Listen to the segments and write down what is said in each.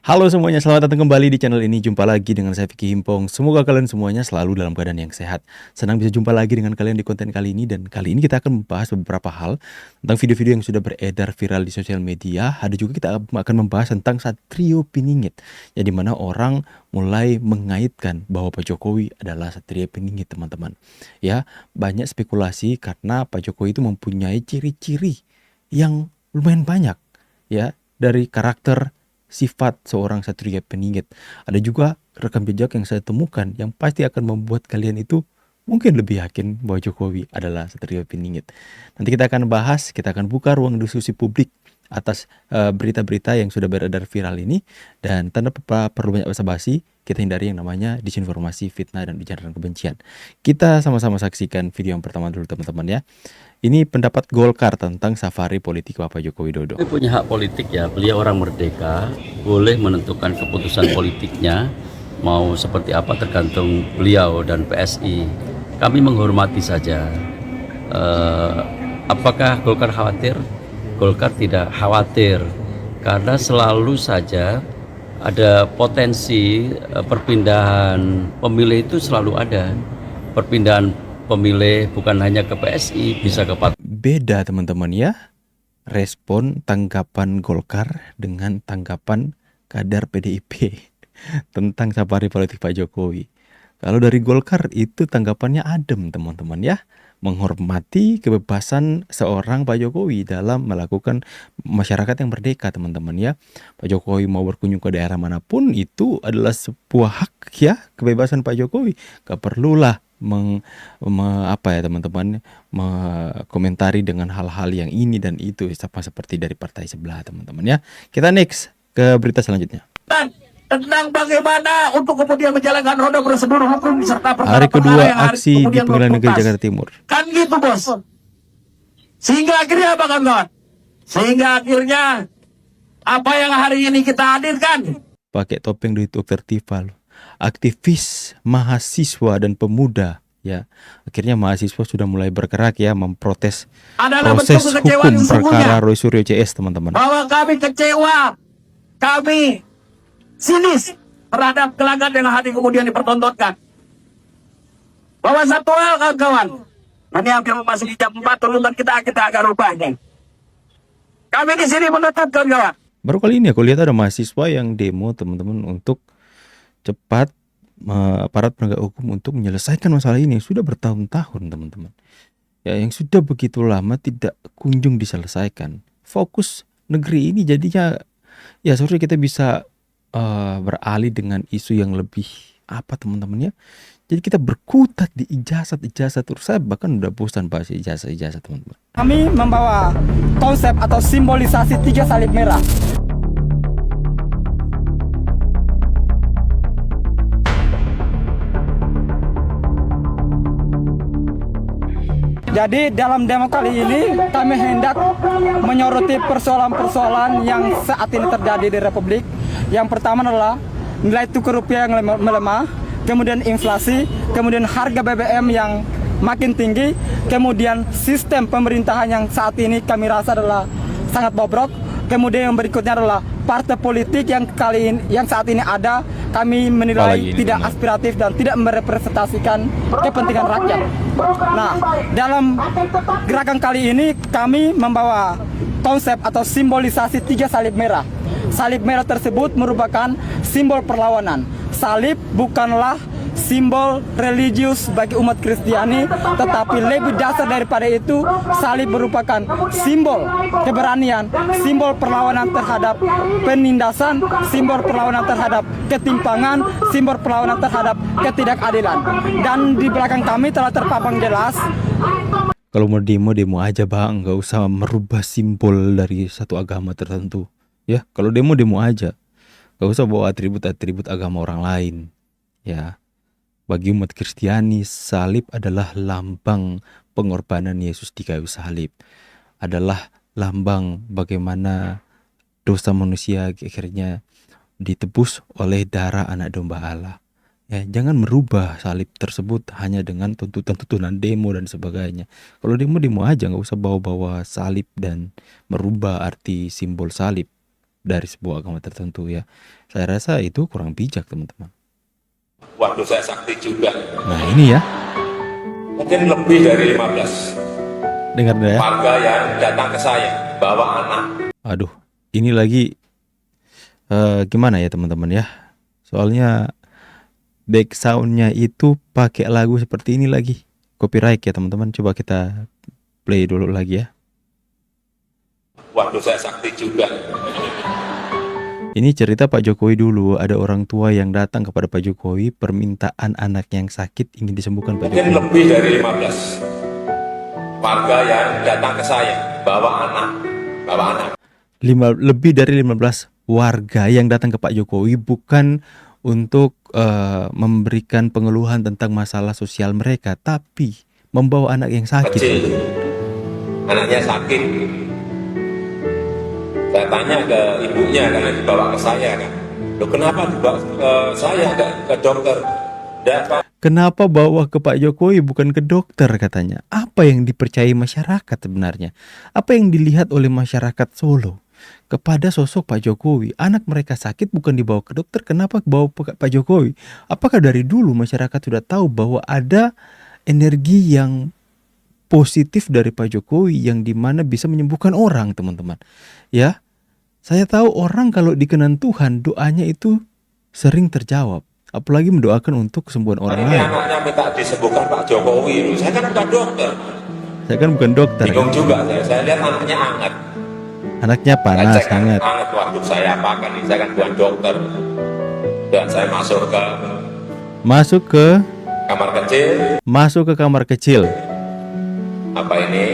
Halo semuanya, selamat datang kembali di channel ini. Jumpa lagi dengan saya Vicky Himpong. Semoga kalian semuanya selalu dalam keadaan yang sehat. Senang bisa jumpa lagi dengan kalian di konten kali ini. Dan kali ini kita akan membahas beberapa hal tentang video-video yang sudah beredar viral di sosial media. Ada juga kita akan membahas tentang Satrio Piningit, yang dimana orang mulai mengaitkan bahwa Pak Jokowi adalah Satrio Piningit, teman-teman. Ya, banyak spekulasi karena Pak Jokowi itu mempunyai ciri-ciri yang lumayan banyak, ya, dari karakter sifat seorang Satrio Piningit. Ada juga rekam jejak yang saya temukan yang pasti akan membuat kalian itu mungkin lebih yakin bahwa Jokowi adalah Satrio Piningit. Nanti kita akan bahas, kita akan buka ruang diskusi publik atas berita-berita yang sudah beredar viral ini, dan tanpa perlu banyak basa-basi, kita hindari yang namanya disinformasi, fitnah, dan ujaran kebencian. Kita sama-sama saksikan video yang pertama dulu, teman-teman ya. Ini pendapat Golkar tentang safari politik Bapak Joko Widodo. Dia punya hak politik ya, beliau orang merdeka, boleh menentukan keputusan politiknya, mau seperti apa tergantung beliau dan PSI. Kami menghormati saja. Apakah Golkar khawatir? Golkar tidak khawatir, karena selalu saja ada potensi perpindahan pemilih itu selalu ada. Perpindahan pemilih bukan hanya ke PSI, bisa ke partai. Beda, teman-teman ya, respon tanggapan Golkar dengan tanggapan kader PDIP tentang safari politik Pak Jokowi. Kalau dari Golkar itu tanggapannya adem, teman-teman ya, menghormati kebebasan seorang Pak Jokowi dalam melakukan masyarakat yang merdeka, teman-teman ya. Pak Jokowi mau berkunjung ke daerah manapun itu adalah sebuah hak ya, kebebasan Pak Jokowi. Gak perlulah apa ya teman-teman, komentari dengan hal-hal yang ini dan itu sama seperti dari partai sebelah, teman-teman ya. Kita next ke berita selanjutnya. Tentang bagaimana untuk kemudian menjalankan roda prosedur hukum serta Hari kedua aksi di Pengadilan Negeri Jakarta Timur. Kan gitu bos. Sehingga akhirnya apa kawan-kawan? Sehingga akhirnya apa yang hari ini kita hadirkan. Pakai topeng dari Dr. Tifa loh. Aktivis mahasiswa dan pemuda ya, akhirnya mahasiswa sudah mulai bergerak ya, memprotes proses hukum perkara Roy Suryo CS, teman-teman. Bahwa kami kecewa, kami sinis terhadap gelagat yang hari kemudian dipertontonkan. Bahwa satu hal kawan-kawan, ini hampir memasuki jam 4, tuntutan kita agak rubah nih. Kami di sini menuntut kawan-kawan. Baru kali ini aku lihat ada mahasiswa yang demo, teman-teman, untuk cepat aparat penegak hukum untuk menyelesaikan masalah ini yang sudah bertahun-tahun, teman-teman. Ya, yang sudah begitu lama tidak kunjung diselesaikan. Fokus negeri ini jadinya ya seharusnya kita bisa beralih dengan isu yang lebih apa, teman-teman ya. Jadi kita berkutat di ijazat terus. Saya bahkan udah bosan bahas ijazat, teman-teman. Kami membawa konsep atau simbolisasi 3 salib merah. Jadi dalam demo kali ini kami hendak menyoroti persoalan-persoalan yang saat ini terjadi di Republik. Yang pertama adalah nilai tukar rupiah yang melemah, kemudian inflasi, kemudian harga BBM yang makin tinggi, kemudian sistem pemerintahan yang saat ini kami rasa adalah sangat bobrok. Kemudian yang berikutnya adalah partai politik yang saat ini ada, kami menilai tidak aspiratif dan tidak merepresentasikan kepentingan rakyat. Nah, dalam gerakan kali ini kami membawa konsep atau simbolisasi 3 salib merah. Salib merah tersebut merupakan simbol perlawanan. Salib bukanlah simbol religius bagi umat Kristiani, tetapi lebih dasar daripada itu, salib merupakan simbol keberanian, simbol perlawanan terhadap penindasan, simbol perlawanan terhadap ketimpangan, simbol perlawanan terhadap ketidakadilan. Dan di belakang kami telah terpampang jelas. Kalau mau demo aja bang, nggak usah merubah simbol dari satu agama tertentu. Ya, kalau demo aja, nggak usah bawa atribut agama orang lain. Ya. Bagi umat Kristiani, salib adalah lambang pengorbanan Yesus di kayu salib. Adalah lambang bagaimana dosa manusia akhirnya ditebus oleh darah anak domba Allah. Ya, jangan merubah salib tersebut hanya dengan tuntutan-tuntutan demo dan sebagainya. Kalau demo aja, nggak usah bawa-bawa salib dan merubah arti simbol salib. dari sebuah agama tertentu ya. Saya rasa itu kurang bijak teman-teman. Waduh, saya sakti juga. Nah ini ya, Mungkin lebih dari 15 dengar deh ya. warga yang datang ke saya bawa anak. Aduh, ini lagi gimana ya teman-teman ya. Soalnya back soundnya itu pakai lagu seperti ini lagi. Copyright ya teman-teman. Coba kita play dulu lagi ya. Waduh, saya sakti juga. Ini cerita Pak Jokowi dulu. Ada orang tua yang datang kepada Pak Jokowi, permintaan anak yang sakit ingin disembuhkan Pak Mungkin Jokowi. lebih dari 15 warga yang datang ke saya bawa anak. Lebih dari 15 warga yang datang ke Pak Jokowi bukan untuk memberikan pengeluhan tentang masalah sosial mereka, tapi membawa anak yang sakit. Kecil, anaknya sakit. Saya tanya ke ibunya karena dibawa ke saya kan. Loh, kenapa dibawa ke saya, nggak ke dokter? Nggak, Pak. Kenapa bawa ke Pak Jokowi bukan ke dokter katanya? Apa yang dipercayai masyarakat sebenarnya? Apa yang dilihat oleh masyarakat Solo kepada sosok Pak Jokowi? Anak mereka sakit bukan dibawa ke dokter, kenapa bawa ke Pak Jokowi? Apakah dari dulu masyarakat sudah tahu bahwa ada energi yang positif dari Pak Jokowi yang dimana bisa menyembuhkan orang teman-teman? Ya, saya tahu orang kalau dikenan Tuhan doanya itu sering terjawab. Apalagi mendoakan untuk kesembuhan orang Ini lain. anaknya minta disembuhkan Pak Jokowi. Saya kan bukan dokter. Saya kan bukan dokter. Bingung juga saya lihat anaknya hangat. Anaknya Saya panas cek hangat. hangat, waduh saya apakan ini, saya kan bukan dokter. Dan saya masuk ke kamar kecil. Apa ini?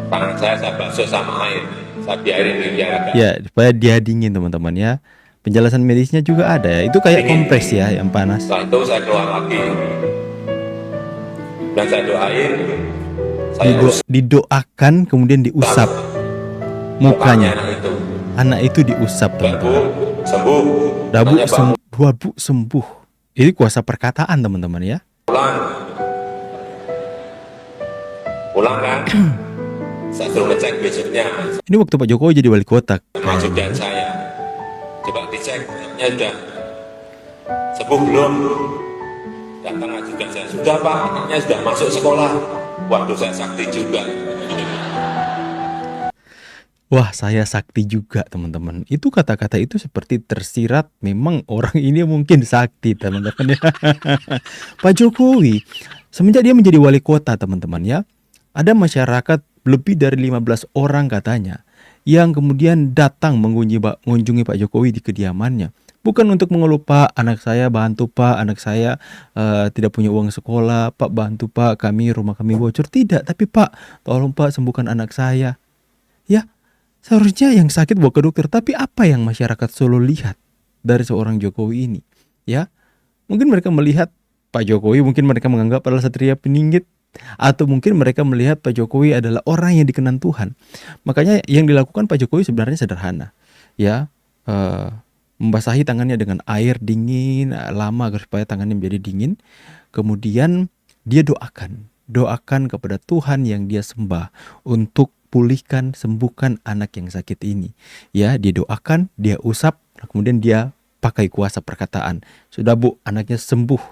Tangan saya basuh sama air. Saya biarin ini biar agak Ya, supaya dia dingin teman-teman ya. Penjelasan medisnya juga ada ya. Itu kayak kompres ya yang panas. Setelah itu saya keluar lagi dan saya doain, saya Didoakan kemudian diusap mukanya. anak itu. Anak itu diusap teman-teman. Sembuh. Dabu Tanya, Pak, sembuh. Ini kuasa perkataan teman-teman ya. pulang kan? Saya suruh ngecek besoknya. Ini waktu Pak Jokowi jadi wali kota. Masuk dan saya coba dicek, anaknya sudah sembuh belum? Datang ajudan saya, sudah Pak, anaknya sudah masuk sekolah. Waduh, saya sakti juga. Wah, saya sakti juga teman-teman. Itu kata-kata itu seperti tersirat. Memang orang ini mungkin sakti teman-teman ya. Pak Jokowi semenjak dia menjadi wali kota teman-teman ya, ada masyarakat lebih dari 15 orang katanya yang kemudian datang mengunjungi Pak Jokowi di kediamannya. Bukan untuk mengeluh, Pak, anak saya bantu Pak, anak saya tidak punya uang sekolah, Pak bantu Pak, rumah kami bocor. Tidak, tapi Pak, tolong Pak sembuhkan anak saya. Ya, seharusnya yang sakit bawa ke dokter. Tapi apa yang masyarakat Solo lihat dari seorang Jokowi ini? Ya, mungkin mereka melihat Pak Jokowi, mungkin mereka menganggap adalah satria peningit. Atau mungkin mereka melihat Pak Jokowi adalah orang yang dikenan Tuhan. Makanya yang dilakukan Pak Jokowi sebenarnya sederhana. Ya, membasahi tangannya dengan air dingin lama agar supaya tangannya menjadi dingin. Kemudian dia doakan kepada Tuhan yang dia sembah untuk pulihkan, sembuhkan anak yang sakit ini. Ya, dia doakan, dia usap, kemudian dia pakai kuasa perkataan. Sudah Bu, anaknya sembuh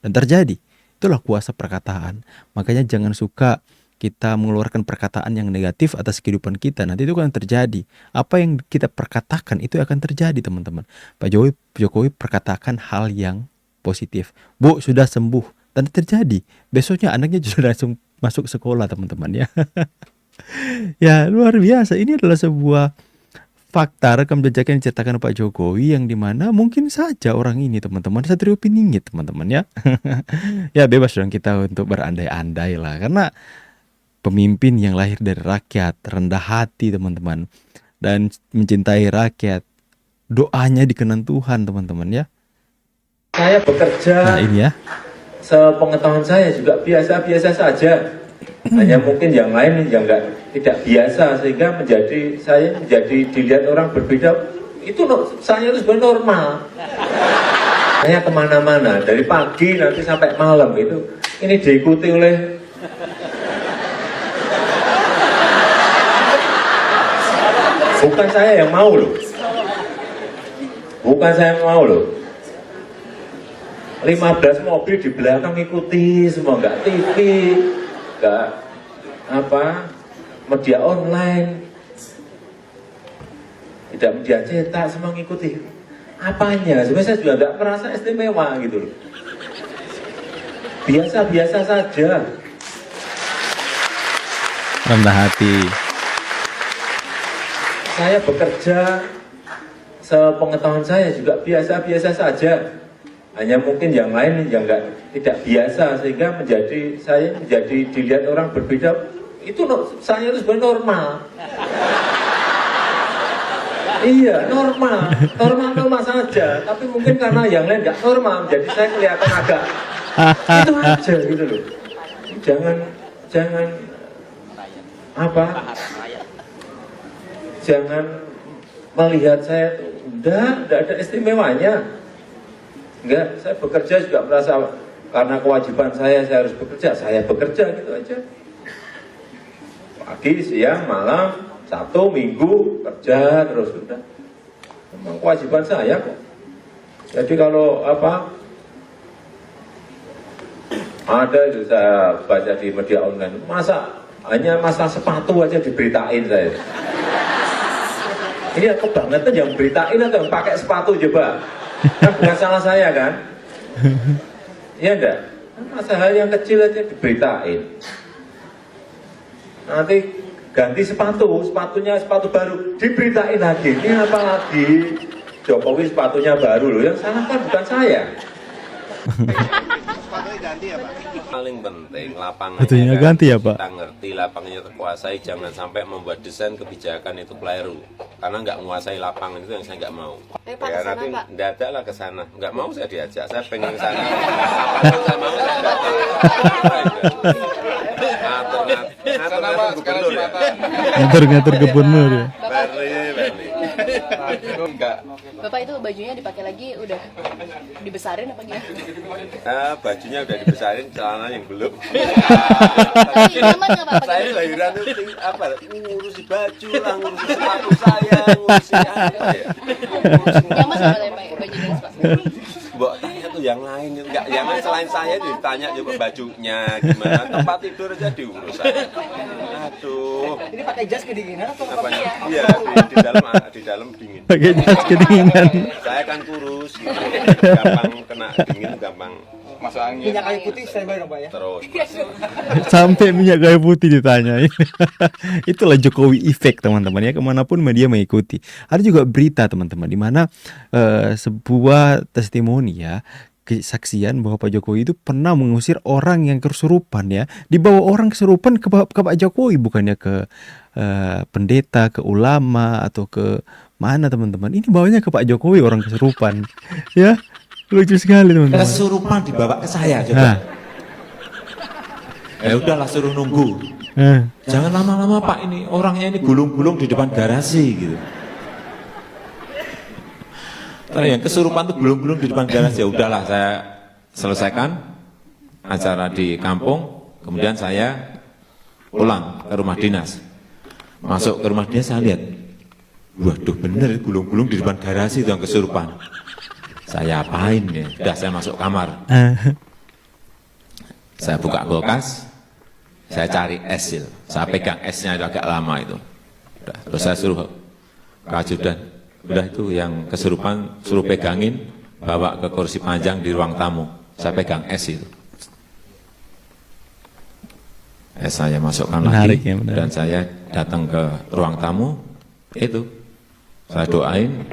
dan terjadi. Itulah kuasa perkataan. Makanya jangan suka kita mengeluarkan perkataan yang negatif atas kehidupan kita. Nanti itu akan terjadi. Apa yang kita perkatakan itu akan terjadi teman-teman. Pak Jokowi perkatakan hal yang positif. Bu, sudah sembuh. Dan terjadi. Besoknya anaknya sudah langsung masuk sekolah teman-teman ya. Ya, luar biasa. Ini adalah sebuah fakta rekam jejak yang diceritakan Pak Jokowi yang dimana mungkin saja orang ini teman-teman satrio peningit teman-teman ya. Ya bebas dong kita untuk berandai-andai lah, karena pemimpin yang lahir dari rakyat, rendah hati teman-teman, dan mencintai rakyat, doanya dikenan Tuhan teman-teman ya. Saya bekerja, Nah ini ya, sepengetahuan saya juga biasa-biasa saja. Hanya mungkin yang lain yang tidak biasa sehingga saya menjadi dilihat orang berbeda. Itu saya itu sebenarnya normal. Saya kemana-mana dari pagi nanti sampai malam itu ini diikuti oleh Bukan saya yang mau loh. Bukan saya yang mau loh. 15 mobil di belakang ikuti semua, nggak TV, nggak apa, media online, tidak media cetak, semua ngikuti. Apanya? Sebenarnya saya juga nggak merasa istimewa gitu loh. Biasa-biasa saja. Rendah hati. Saya bekerja, sepengetahuan saya juga biasa-biasa saja. Hanya mungkin yang lain yang tidak biasa sehingga saya menjadi dilihat orang berbeda. Saya itu sebenarnya normal. Iya, normal saja. Tapi mungkin karena yang lain nggak normal, jadi saya kelihatan agak itu aja gitu loh. Jangan apa? Jangan melihat saya enggak ada istimewanya. Enggak, saya bekerja juga merasa karena kewajiban saya harus bekerja, saya bekerja gitu aja. Pagi, siang, malam, Sabtu, Minggu, kerja terus sudah. Memang kewajiban saya kok. Jadi kalau apa, ada itu saya baca di media online, hanya masalah sepatu aja diberitain saya. Ini kebangetan yang beritain atau yang pakai sepatu coba. Kan bukan salah saya kan? Iya enggak? Masalah yang kecil aja diberitain. Nanti ganti sepatunya sepatu baru, diberitain lagi. Ini apa lagi? Jokowi sepatunya baru loh, yang salah kan bukan saya. Paling penting lapangannya Sepatunya kan ganti ya, Pak? kita ngerti, lapangannya terkuasai, jangan sampai membuat desain kebijakan itu keliru karena nggak menguasai lapangan, itu yang saya nggak mau. Pak, Ya kesana, nanti Pak. dadak lah ke sana, nggak mau saya diajak, saya pengen ke sana. Kalau saya mau saya datang. Ngatur gubernur ya. Ngatur gubernur ya. Berli. Enggak. Bapak itu bajunya dipakai lagi udah dibesarin apa gimana? Bajunya udah dibesarin, celana yang belum. Tapi nyaman nggak Pak? Saya lahiran itu apa? Ngurusi baju lah, ngurusi sepatu saya, ngurusi apa ya? Nyaman nggak Pak baju jeans Pak? Mbok tanya tuh yang lain, enggak yang lain selain saya ditanya juga bajunya gimana, tempat tidur aja diurus saya. Aduh. Ini pakai jas kedinginan atau Apanya? Iya, di dalam dingin. Pakai jas kedinginan. Saya kan kurus gitu. Gampang kena dingin, gampang masuk angin. minyak kayu putih standby dong Pak ya? terus. Sampai minyak kayu putih ditanyain. Itulah Jokowi effect teman-teman ya, kemanapun media mengikuti. Ada juga berita teman-teman di mana sebuah testimoni ya, kesaksian bahwa Pak Jokowi itu pernah mengusir orang yang kesurupan ya, dibawa orang kesurupan ke Pak Jokowi, bukannya ke pendeta, ke ulama atau ke mana teman-teman. Ini bawanya ke Pak Jokowi orang kesurupan ya. Lucu sekali teman-teman. Kesurupan dibawa ke saya Nah, coba. Ya udahlah suruh nunggu. Jangan lama-lama Pak, ini orangnya ini gulung-gulung di depan garasi gitu. Tapi yang kesurupan tuh gulung-gulung di depan garasi. Ya udahlah saya selesaikan acara di kampung, kemudian saya pulang ke rumah dinas. Masuk ke rumah dinas saya lihat, waduh bener gulung-gulung di depan garasi itu yang kesurupan. Saya apain ya? Sudah saya masuk kamar. Saya buka kulkas, saya cari es itu. Saya pegang esnya itu agak lama itu. Terus saya suruh ke ajudan, udah itu yang kesurupan suruh pegangin, bawa ke kursi panjang di ruang tamu. Saya pegang es itu. Es saya masukkan Menarik lagi ya, menarik. dan saya datang ke ruang tamu. Itu saya doain.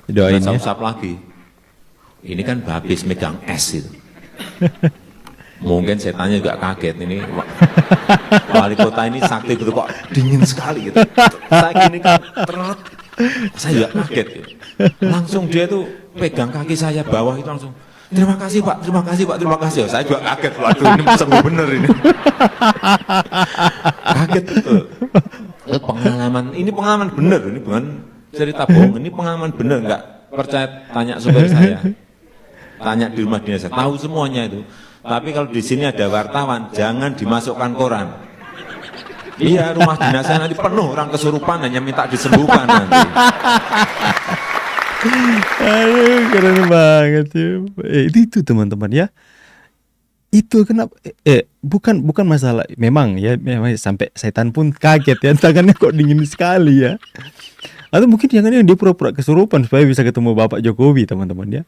doain Dan ya. usap lagi. Ini kan habis megang es itu. Mungkin setannya juga kaget ini wali kota ini sakti gitu kok dingin sekali gitu. Saya gini kan terlalu, saya juga kaget gitu. Langsung dia tuh pegang kaki saya bawah itu langsung terima kasih Pak, terima kasih Pak, terima kasih. Saya juga kaget, waduh ini sembuh bener ini. Kaget betul. Ini pengalaman bener, ini bukan cerita bohong, ini pengalaman bener, nggak percaya tanya supir saya, tanya di rumah dinas, saya tahu semuanya itu. Tapi kalau di sini ada wartawan, jangan dimasukkan koran. Iya, rumah dinasnya nanti penuh orang kesurupan hanya minta disembuhkan nanti. Aduh, keren banget ya. Itu teman-teman ya. Itu kenapa bukan masalah, memang sampai setan pun kaget ya, tangannya kok dingin sekali ya. Atau mungkin jangan dia pura-pura kesurupan supaya bisa ketemu Bapak Jokowi, teman-teman ya.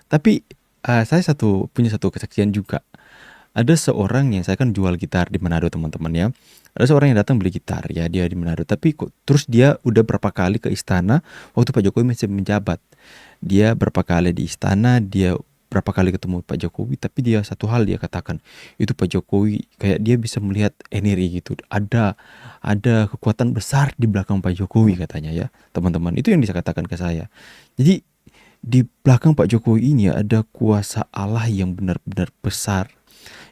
Tapi saya punya satu kesaksian juga. Ada seorang yang, saya kan jual gitar di Manado, teman-teman ya. Ada seorang yang datang beli gitar ya, dia di Manado, tapi kok terus dia udah berapa kali ke istana waktu Pak Jokowi masih menjabat. Dia berapa kali di istana, dia berapa kali ketemu Pak Jokowi, tapi dia satu hal dia katakan, itu Pak Jokowi kayak dia bisa melihat energi gitu. Ada kekuatan besar di belakang Pak Jokowi katanya ya, teman-teman. Itu yang bisa katakan ke saya. Jadi di belakang Pak Jokowi ini ada kuasa Allah yang benar-benar besar.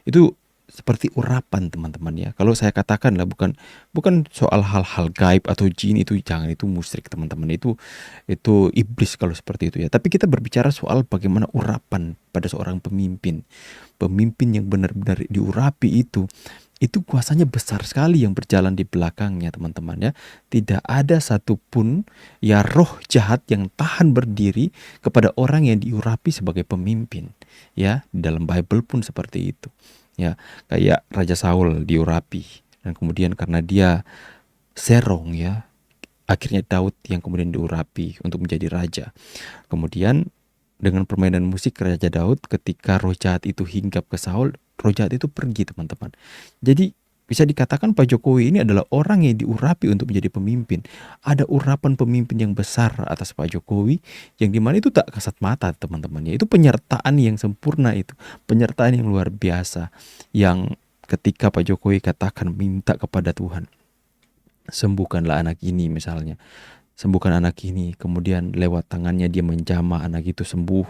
Itu seperti urapan, teman-teman ya. Kalau saya katakan lah, bukan soal hal-hal gaib atau jin, itu jangan, itu musyrik, teman-teman. Itu iblis kalau seperti itu ya. Tapi kita berbicara soal bagaimana urapan pada seorang pemimpin. Pemimpin yang benar-benar diurapi itu kuasanya besar sekali yang berjalan di belakangnya, teman-teman ya. Tidak ada satupun ya roh jahat yang tahan berdiri kepada orang yang diurapi sebagai pemimpin. Ya, di dalam Bible pun seperti itu. Ya, kayak Raja Saul diurapi, dan kemudian karena dia serong ya, akhirnya Daud yang kemudian diurapi untuk menjadi raja. Kemudian dengan permainan musik Raja Daud, ketika roh jahat itu hinggap ke Saul, roh jahat itu pergi, teman-teman. Jadi bisa dikatakan Pak Jokowi ini adalah orang yang diurapi untuk menjadi pemimpin. Ada urapan pemimpin yang besar atas Pak Jokowi, yang dimana itu tak kasat mata, teman-teman. Itu penyertaan yang sempurna, itu penyertaan yang luar biasa. Yang ketika Pak Jokowi katakan, minta kepada Tuhan, sembuhkanlah anak ini misalnya. Sembuhkan anak ini, kemudian lewat tangannya dia menjamah anak itu sembuh.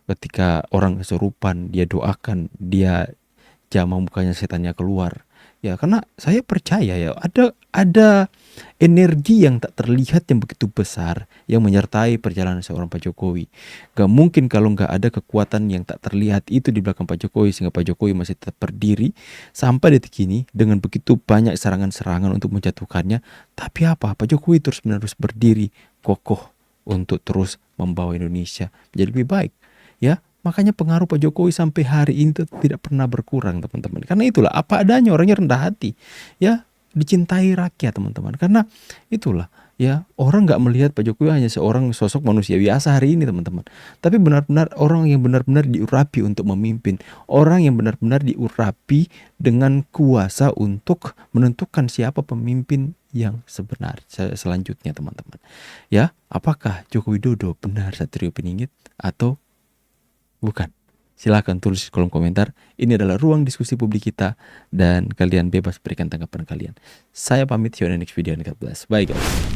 Ketika orang kesurupan, dia doakan, dia jamah mukanya, setannya keluar. Ya, karena saya percaya ya, ada energi yang tak terlihat yang begitu besar yang menyertai perjalanan seorang Pak Jokowi. Gak mungkin kalau gak ada kekuatan yang tak terlihat itu di belakang Pak Jokowi, sehingga Pak Jokowi masih tetap berdiri sampai detik ini dengan begitu banyak serangan-serangan untuk menjatuhkannya. Tapi apa? Pak Jokowi terus-menerus berdiri kokoh untuk terus membawa Indonesia menjadi lebih baik. Ya, makanya pengaruh Pak Jokowi sampai hari ini tidak pernah berkurang, teman-teman. Karena itulah, apa adanya, orangnya rendah hati. Ya, dicintai rakyat, teman-teman. Karena itulah, ya, orang nggak melihat Pak Jokowi hanya seorang sosok manusia biasa hari ini, teman-teman. Tapi benar-benar orang yang benar-benar diurapi untuk memimpin. Orang yang benar-benar diurapi dengan kuasa untuk menentukan siapa pemimpin yang sebenar selanjutnya, teman-teman. Ya, apakah Joko Widodo benar Satrio Piningit atau bukan? Silahkan tulis di kolom komentar. Ini adalah ruang diskusi publik kita, dan kalian bebas berikan tanggapan kalian. Saya pamit, see you in the next video, and God bless. Bye guys.